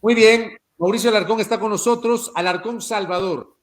Muy bien, Mauricio Alarcón está con nosotros. Alarcón Salvador,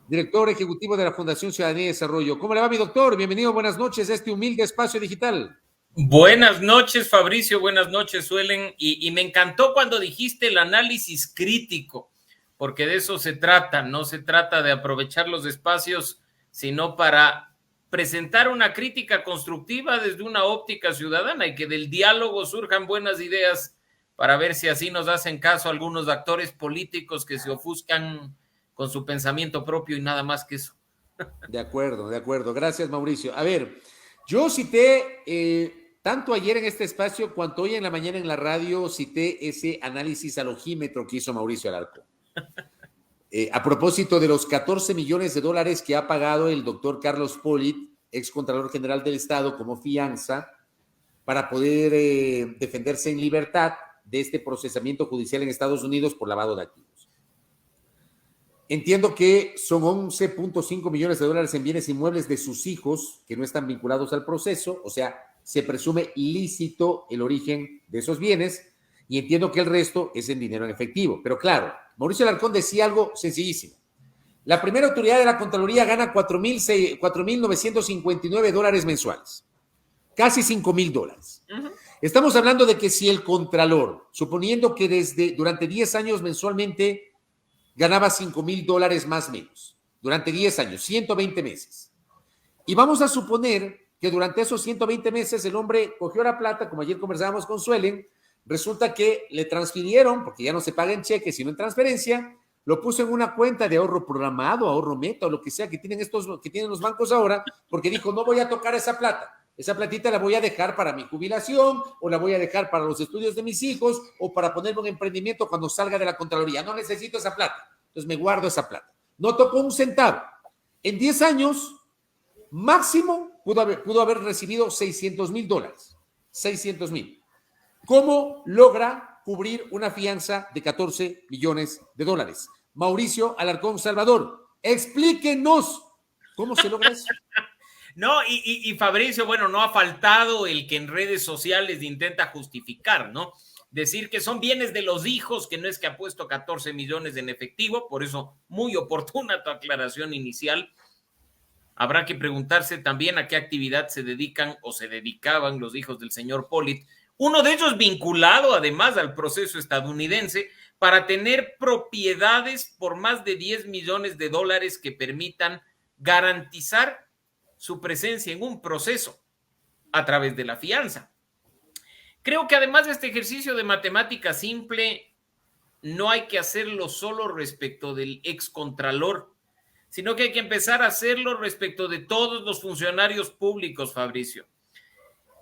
director ejecutivo de la Fundación Ciudadanía y Desarrollo. ¿Cómo le va, mi doctor? Bienvenido, buenas noches a este humilde espacio digital. Buenas noches, Fabricio, buenas noches, Suelen. Y me encantó cuando dijiste el análisis crítico, porque de eso se trata, no se trata de aprovechar los espacios, sino para presentar una crítica constructiva desde una óptica ciudadana y que del diálogo surjan buenas ideas para ver si así nos hacen caso algunos actores políticos que se ofuscan con su pensamiento propio y nada más que eso. De acuerdo, de acuerdo. Gracias, Mauricio. A ver, yo cité, tanto ayer en este espacio cuanto hoy en la mañana en la radio, cité ese análisis al ojímetro que hizo Mauricio Alarcón. A propósito de los 14 millones de dólares que ha pagado el doctor Carlos Pollitt, ex Contralor General del Estado, como fianza para poder defenderse en libertad de este procesamiento judicial en Estados Unidos por lavado de activos. Entiendo que son 11.5 millones de dólares en bienes inmuebles de sus hijos que no están vinculados al proceso, o sea, se presume lícito el origen de esos bienes y entiendo que el resto es en dinero en efectivo. Pero claro, Mauricio Alarcón decía algo sencillísimo. La primera autoridad de la Contraloría gana $4,959 mensuales, casi $5,000. Estamos hablando de que si el Contralor, suponiendo que durante 10 años mensualmente ganaba $5,000 más o menos, durante 10 años, 120 meses. Y vamos a suponer que durante esos 120 meses el hombre cogió la plata, como ayer conversábamos con Suelen, resulta que le transfirieron, porque ya no se paga en cheque, sino en transferencia, lo puso en una cuenta de ahorro programado, ahorro meta, o lo que sea que tienen los bancos ahora, porque dijo, no voy a tocar esa plata. Esa platita la voy a dejar para mi jubilación, o la voy a dejar para los estudios de mis hijos, o para ponerme un emprendimiento cuando salga de la Contraloría. No necesito esa plata, entonces me guardo esa plata. No tocó un centavo. En 10 años, máximo pudo haber recibido $600,000. 600,000. ¿Cómo logra cubrir una fianza de 14 millones de dólares? Mauricio Alarcón Salvador, explíquenos cómo se logra eso. No, y Fabricio, bueno, no ha faltado el que en redes sociales intenta justificar, ¿no? Decir que son bienes de los hijos, que no es que ha puesto 14 millones en efectivo, por eso muy oportuna tu aclaración inicial. Habrá que preguntarse también a qué actividad se dedican o se dedicaban los hijos del señor Pollitt, uno de ellos vinculado además al proceso estadounidense, para tener propiedades por más de 10 millones de dólares que permitan garantizar su presencia en un proceso a través de la fianza. Creo que además de este ejercicio de matemática simple, no hay que hacerlo solo respecto del excontralor, sino que hay que empezar a hacerlo respecto de todos los funcionarios públicos, Fabricio.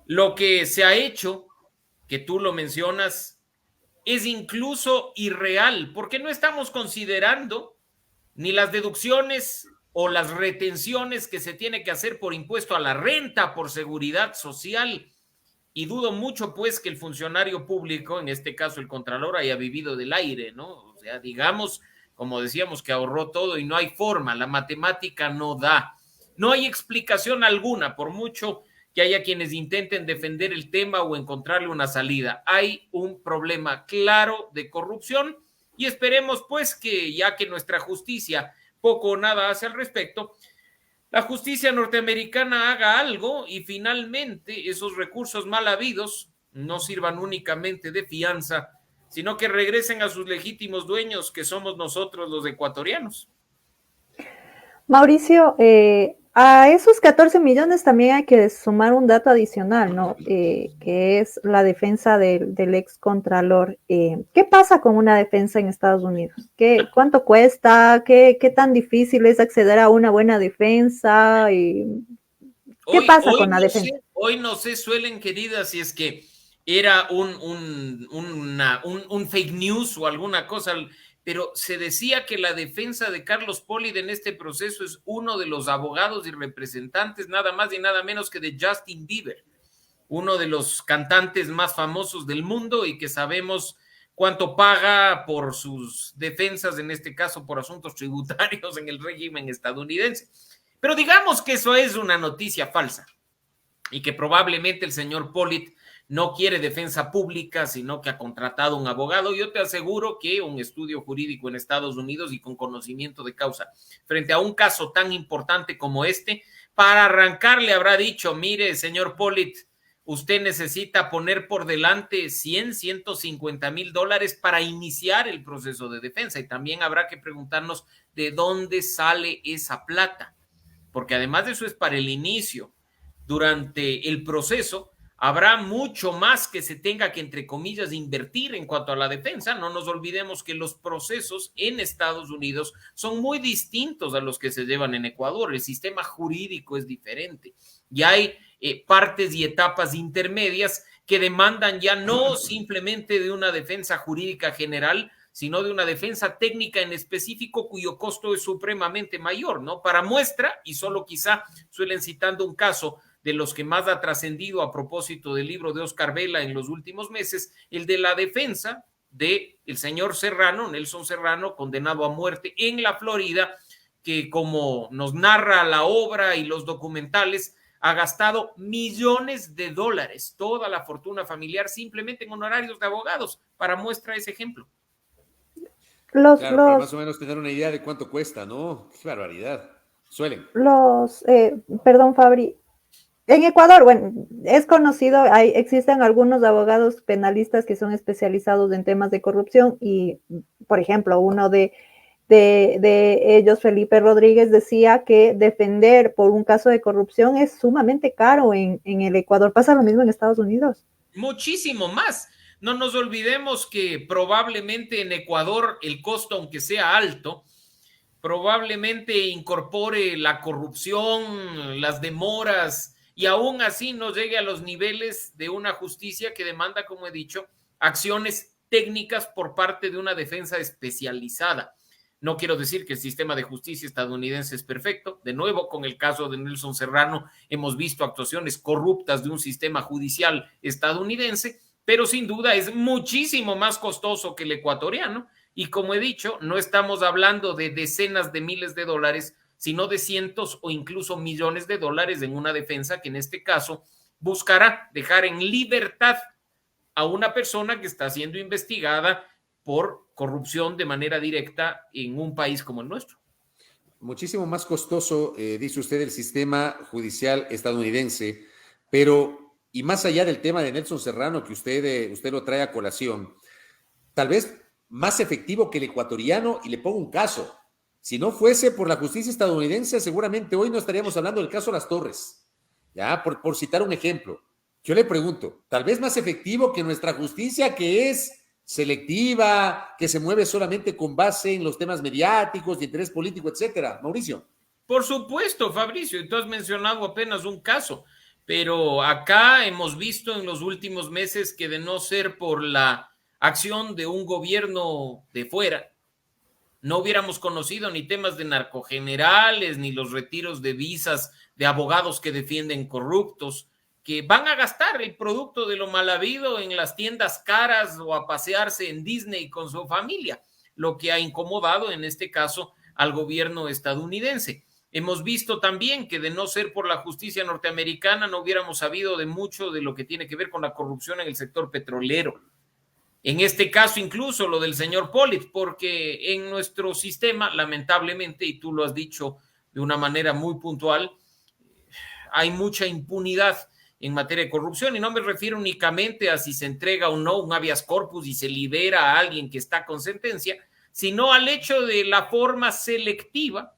Lo que se ha hecho, que tú lo mencionas, es incluso irreal, porque no estamos considerando ni las deducciones o las retenciones que se tiene que hacer por impuesto a la renta, por seguridad social, y dudo mucho pues que el funcionario público, en este caso el contralor, haya vivido del aire, ¿no? O sea, digamos, como decíamos, que ahorró todo y no hay forma, la matemática no da, no hay explicación alguna, por mucho que haya quienes intenten defender el tema o encontrarle una salida. Hay un problema claro de corrupción y esperemos pues que, ya que nuestra justicia poco o nada hace al respecto, la justicia norteamericana haga algo y finalmente esos recursos mal habidos no sirvan únicamente de fianza, sino que regresen a sus legítimos dueños, que somos nosotros los ecuatorianos. Mauricio, a esos 14 millones también hay que sumar un dato adicional, ¿no? Que es la defensa del ex contralor. ¿Qué pasa con una defensa en Estados Unidos? ¿Cuánto cuesta? ¿Qué tan difícil es acceder a una buena defensa? ¿Qué pasa con la defensa? Hoy no sé, Suelen, querida, si es que era un fake news o alguna cosa, pero se decía que la defensa de Carlos Pollitt en este proceso es uno de los abogados y representantes nada más y nada menos que de Justin Bieber, uno de los cantantes más famosos del mundo y que sabemos cuánto paga por sus defensas, en este caso por asuntos tributarios en el régimen estadounidense. Pero digamos que eso es una noticia falsa y que probablemente el señor Pollitt no quiere defensa pública, sino que ha contratado un abogado. Yo te aseguro que un estudio jurídico en Estados Unidos y con conocimiento de causa frente a un caso tan importante como este, para arrancar le habrá dicho, mire, señor Pollitt, usted necesita poner por delante 150 mil dólares para iniciar el proceso de defensa, y también habrá que preguntarnos de dónde sale esa plata, porque además de eso es para el inicio. Durante el proceso habrá mucho más que se tenga que, entre comillas, invertir en cuanto a la defensa. No nos olvidemos que los procesos en Estados Unidos son muy distintos a los que se llevan en Ecuador. El sistema jurídico es diferente y hay partes y etapas intermedias que demandan ya no simplemente de una defensa jurídica general, sino de una defensa técnica en específico cuyo costo es supremamente mayor, ¿no? Para muestra, y solo quizá suelen citando un caso de los que más ha trascendido a propósito del libro de Oscar Vela en los últimos meses, el de la defensa del señor Serrano, Nelson Serrano, condenado a muerte en la Florida, que como nos narra la obra y los documentales, ha gastado millones de dólares, toda la fortuna familiar, simplemente en honorarios de abogados. Para muestra ese ejemplo. Claro, para más o menos tener una idea de cuánto cuesta, ¿no? Qué barbaridad. Suelen. Perdón, Fabri. En Ecuador, bueno, es conocido, existen algunos abogados penalistas que son especializados en temas de corrupción y, por ejemplo, uno de ellos, Felipe Rodríguez, decía que defender por un caso de corrupción es sumamente caro en el Ecuador. ¿Pasa lo mismo en Estados Unidos? Muchísimo más. No nos olvidemos que probablemente en Ecuador el costo, aunque sea alto, probablemente incorpore la corrupción, las demoras, y aún así no llegue a los niveles de una justicia que demanda, como he dicho, acciones técnicas por parte de una defensa especializada. No quiero decir que el sistema de justicia estadounidense es perfecto. De nuevo, con el caso de Nelson Serrano, hemos visto actuaciones corruptas de un sistema judicial estadounidense, pero sin duda es muchísimo más costoso que el ecuatoriano. Y como he dicho, no estamos hablando de decenas de miles de dólares, sino de cientos o incluso millones de dólares en una defensa que en este caso buscará dejar en libertad a una persona que está siendo investigada por corrupción de manera directa en un país como el nuestro. Muchísimo más costoso, dice usted, el sistema judicial estadounidense, pero, y más allá del tema de Nelson Serrano, que usted lo trae a colación, tal vez más efectivo que el ecuatoriano, y le pongo un caso. Si no fuese por la justicia estadounidense, seguramente hoy no estaríamos hablando del caso Las Torres, ya, por citar un ejemplo. Yo le pregunto, tal vez más efectivo que nuestra justicia, que es selectiva, que se mueve solamente con base en los temas mediáticos, de interés político, etcétera. Mauricio. Por supuesto, Fabricio, y tú has mencionado apenas un caso, pero acá hemos visto en los últimos meses que de no ser por la acción de un gobierno de fuera, no hubiéramos conocido ni temas de narcogenerales, ni los retiros de visas de abogados que defienden corruptos, que van a gastar el producto de lo mal habido en las tiendas caras o a pasearse en Disney con su familia, lo que ha incomodado en este caso al gobierno estadounidense. Hemos visto también que de no ser por la justicia norteamericana no hubiéramos sabido de mucho de lo que tiene que ver con la corrupción en el sector petrolero. En este caso, incluso lo del señor Pollitt, porque en nuestro sistema, lamentablemente, y tú lo has dicho de una manera muy puntual, hay mucha impunidad en materia de corrupción, y no me refiero únicamente a si se entrega o no un habeas corpus y se libera a alguien que está con sentencia, sino al hecho de la forma selectiva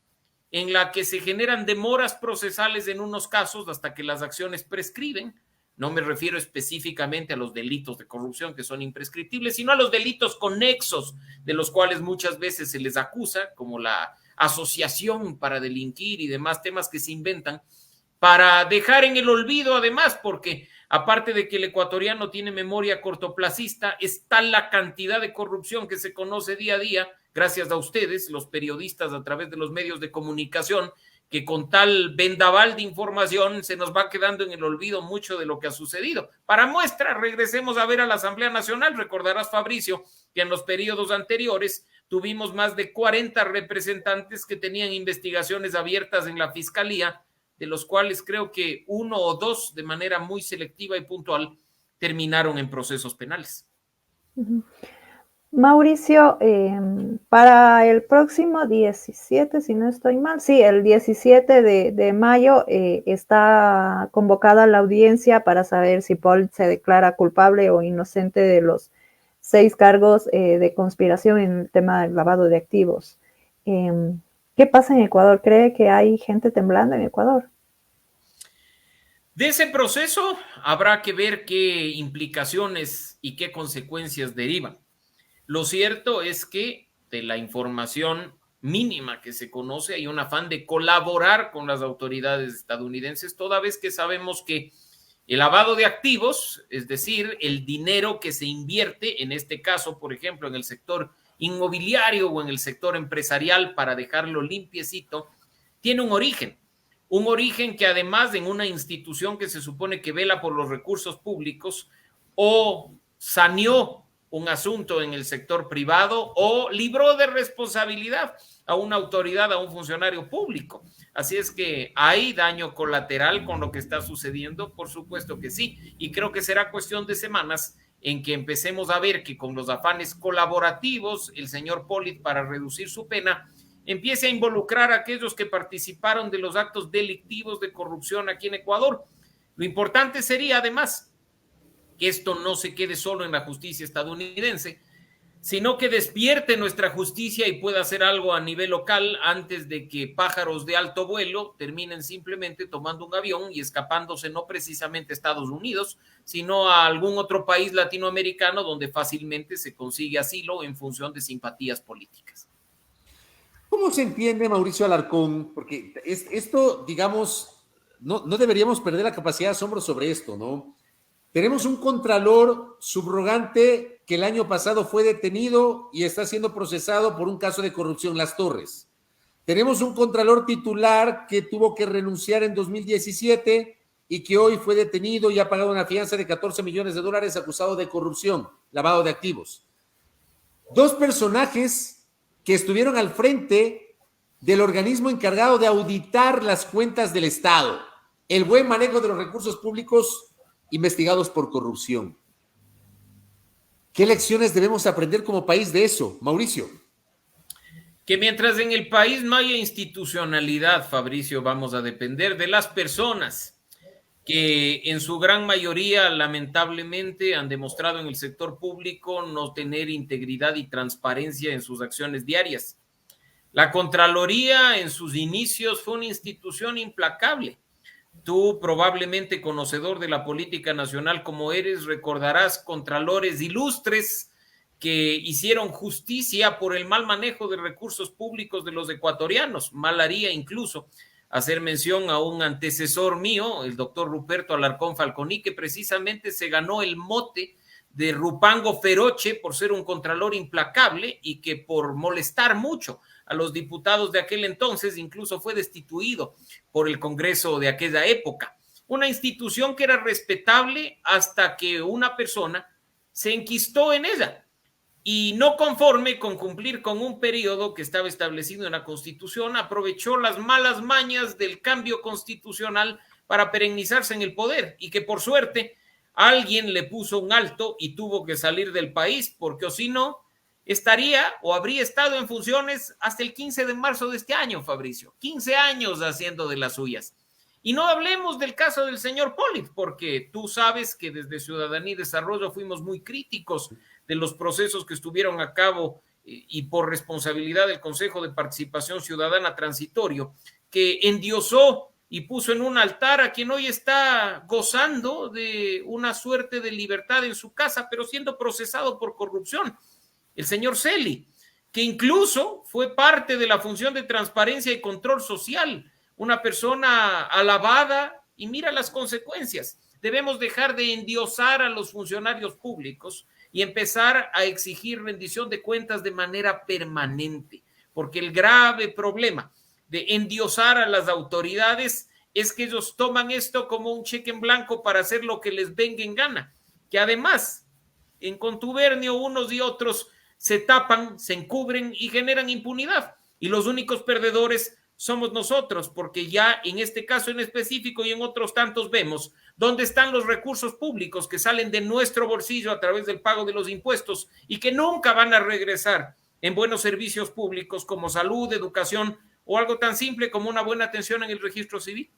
en la que se generan demoras procesales en unos casos hasta que las acciones prescriben. No me refiero específicamente a los delitos de corrupción que son imprescriptibles, sino a los delitos conexos de los cuales muchas veces se les acusa, como la asociación para delinquir y demás temas que se inventan para dejar en el olvido, además, porque aparte de que el ecuatoriano tiene memoria cortoplacista, es tal la cantidad de corrupción que se conoce día a día, gracias a ustedes, los periodistas, a través de los medios de comunicación, que con tal vendaval de información se nos va quedando en el olvido mucho de lo que ha sucedido. Para muestra, regresemos a ver a la Asamblea Nacional. Recordarás, Fabricio, que en los periodos anteriores tuvimos más de 40 representantes que tenían investigaciones abiertas en la Fiscalía, de los cuales creo que 1 o 2 de manera muy selectiva y puntual terminaron en procesos penales. Mauricio, para el próximo 17, si no estoy mal, sí, el 17 de mayo está convocada la audiencia para saber si Paul se declara culpable o inocente de los 6 cargos de conspiración en el tema del lavado de activos. ¿Qué pasa en Ecuador? ¿Cree que hay gente temblando en Ecuador? De ese proceso habrá que ver qué implicaciones y qué consecuencias derivan. Lo cierto es que de la información mínima que se conoce hay un afán de colaborar con las autoridades estadounidenses, toda vez que sabemos que el lavado de activos, es decir, el dinero que se invierte, en este caso, por ejemplo, en el sector inmobiliario o en el sector empresarial, para dejarlo limpiecito, tiene un origen que además en una institución que se supone que vela por los recursos públicos o saneó un asunto en el sector privado o libró de responsabilidad a una autoridad, a un funcionario público. Así es que hay daño colateral con lo que está sucediendo, por supuesto que sí, y creo que será cuestión de semanas en que empecemos a ver que con los afanes colaborativos, el señor Pollitt, para reducir su pena, empiece a involucrar a aquellos que participaron de los actos delictivos de corrupción aquí en Ecuador. Lo importante sería, además, que esto no se quede solo en la justicia estadounidense, sino que despierte nuestra justicia y pueda hacer algo a nivel local antes de que pájaros de alto vuelo terminen simplemente tomando un avión y escapándose no precisamente a Estados Unidos, sino a algún otro país latinoamericano donde fácilmente se consigue asilo en función de simpatías políticas. ¿Cómo se entiende, Mauricio Alarcón? Porque esto, digamos, no deberíamos perder la capacidad de asombro sobre esto, ¿no? Tenemos un contralor subrogante que el año pasado fue detenido y está siendo procesado por un caso de corrupción, Las Torres. Tenemos un contralor titular que tuvo que renunciar en 2017 y que hoy fue detenido y ha pagado una fianza de $14 millones acusado de corrupción, lavado de activos. 2 personajes que estuvieron al frente del organismo encargado de auditar las cuentas del Estado, el buen manejo de los recursos públicos investigados por corrupción. ¿Qué lecciones debemos aprender como país de eso, Mauricio? Que mientras en el país no haya institucionalidad, Fabricio, vamos a depender de las personas que en su gran mayoría lamentablemente han demostrado en el sector público no tener integridad y transparencia en sus acciones diarias. La Contraloría en sus inicios fue una institución implacable. Tú, probablemente conocedor de la política nacional como eres, recordarás contralores ilustres que hicieron justicia por el mal manejo de recursos públicos de los ecuatorianos. Mal haría incluso hacer mención a un antecesor mío, el doctor Ruperto Alarcón Falconi, que precisamente se ganó el mote de Rupango Feroche por ser un contralor implacable y que por molestar mucho a los diputados de aquel entonces incluso fue destituido por el Congreso de aquella época. Una institución que era respetable hasta que una persona se enquistó en ella y no conforme con cumplir con un periodo que estaba establecido en la Constitución, aprovechó las malas mañas del cambio constitucional para perennizarse en el poder y que por suerte alguien le puso un alto y tuvo que salir del país porque o si no, estaría o habría estado en funciones hasta el 15 de marzo de este año, Fabricio. 15 años haciendo de las suyas. Y no hablemos del caso del señor Pollitt, porque tú sabes que desde Ciudadanía y Desarrollo fuimos muy críticos de los procesos que estuvieron a cabo y por responsabilidad del Consejo de Participación Ciudadana Transitorio, que endiosó y puso en un altar a quien hoy está gozando de una suerte de libertad en su casa, pero siendo procesado por corrupción. El señor Celi, que incluso fue parte de la función de transparencia y control social, una persona alabada y mira las consecuencias. Debemos dejar de endiosar a los funcionarios públicos y empezar a exigir rendición de cuentas de manera permanente, porque el grave problema de endiosar a las autoridades es que ellos toman esto como un cheque en blanco para hacer lo que les venga en gana, que además en contubernio unos y otros se tapan, se encubren y generan impunidad. Y los únicos perdedores somos nosotros, porque ya en este caso en específico y en otros tantos vemos dónde están los recursos públicos que salen de nuestro bolsillo a través del pago de los impuestos y que nunca van a regresar en buenos servicios públicos como salud, educación o algo tan simple como una buena atención en el registro civil.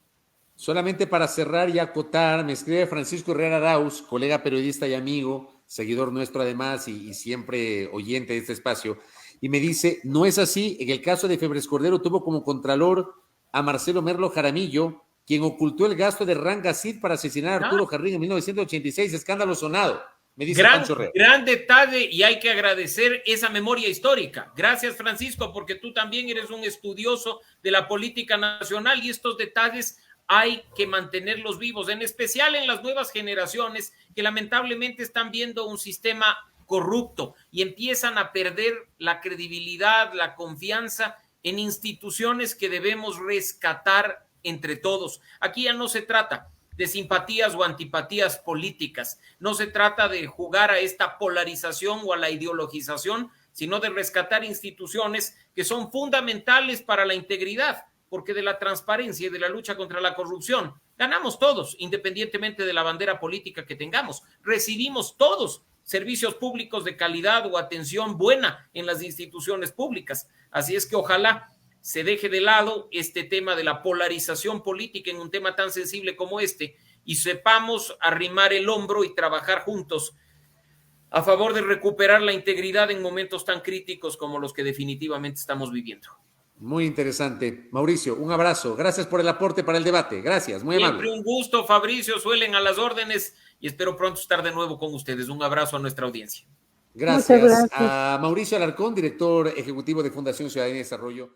Solamente para cerrar y acotar, me escribe Francisco Herrera Arauz, colega periodista y amigo, seguidor nuestro además y siempre oyente de este espacio, y me dice, no es así, en el caso de Febres Cordero tuvo como contralor a Marcelo Merlo Jaramillo, quien ocultó el gasto de Rangasid para asesinar a Arturo Jarrín en 1986, escándalo sonado, me dice Pancho Herrera. Gran detalle, y hay que agradecer esa memoria histórica. Gracias, Francisco, porque tú también eres un estudioso de la política nacional y estos detalles hay que mantenerlos vivos, en especial en las nuevas generaciones que lamentablemente están viendo un sistema corrupto y empiezan a perder la credibilidad, la confianza en instituciones que debemos rescatar entre todos. Aquí ya no se trata de simpatías o antipatías políticas, no se trata de jugar a esta polarización o a la ideologización, sino de rescatar instituciones que son fundamentales para la integridad, porque de la transparencia y de la lucha contra la corrupción ganamos todos, independientemente de la bandera política que tengamos. Recibimos todos servicios públicos de calidad o atención buena en las instituciones públicas. Así es que ojalá se deje de lado este tema de la polarización política en un tema tan sensible como este y sepamos arrimar el hombro y trabajar juntos a favor de recuperar la integridad en momentos tan críticos como los que definitivamente estamos viviendo. Muy interesante. Mauricio, un abrazo. Gracias por el aporte para el debate. Gracias, muy amable. Siempre un gusto, Fabricio. Suelen a las órdenes y espero pronto estar de nuevo con ustedes. Un abrazo a nuestra audiencia. Gracias. A Mauricio Alarcón, director ejecutivo de Fundación Ciudadanía y Desarrollo.